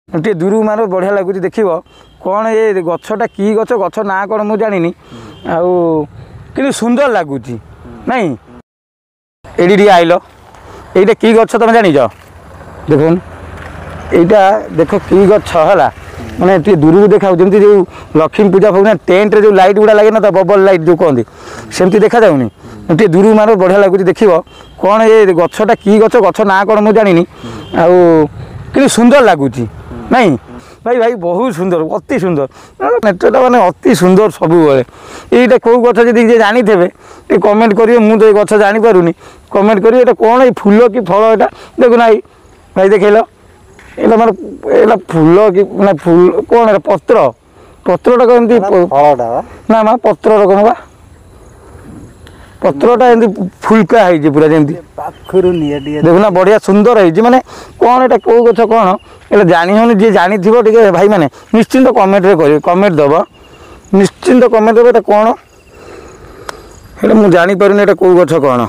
टे दूर मार बढ़िया लगुच देख कौन ये गछटा कि गछ गछ ना कौन मुझे जानी कि सुंदर लगुच नहीं ये आइल ये कि गछ तुम जान देख यहाँ देख कि गछ है मैंने टे दूर को देखा जमी जो लक्ष्मी पूजा फूजा टेंट रे जो लाइट गुड़ा लगे ना तो बबल लाइट जो कहते सेमती देखा जाऊनी टे दूर मार बढ़िया लगुच देख कौन ये गछटा कि गछ गछ ना कौन मुझे जानी कि सुंदर लगुच नहीं भाई भाई बहुत सुंदर अति सुंदर नेचरटा माने अति सुंदर सब ये कौ गछ जी जानी थे ये कमेंट करिए मुझे ये गछ जानीपारूनी कमेंट करिए ये कौन ये फूल कि फल यहाँ देखुना भाई देखेल ये मारे फूल कि ना फूल कौन है पत्र पत्रटा कमी ना माँ पत्र कौन बा पत्रटा एमती फुलका है पूरा जमी देखुना बढ़िया सुंदर है माने कौन एटा कौ गछ कौन ये जानी होनी जी जानी थी टे भाई मैंने निश्चिंत कमेंट कर कमेंट दब निश्चिंत कमेंट दब कौन ये मुझे जानीपारूनी एटा कौ गछ कौन।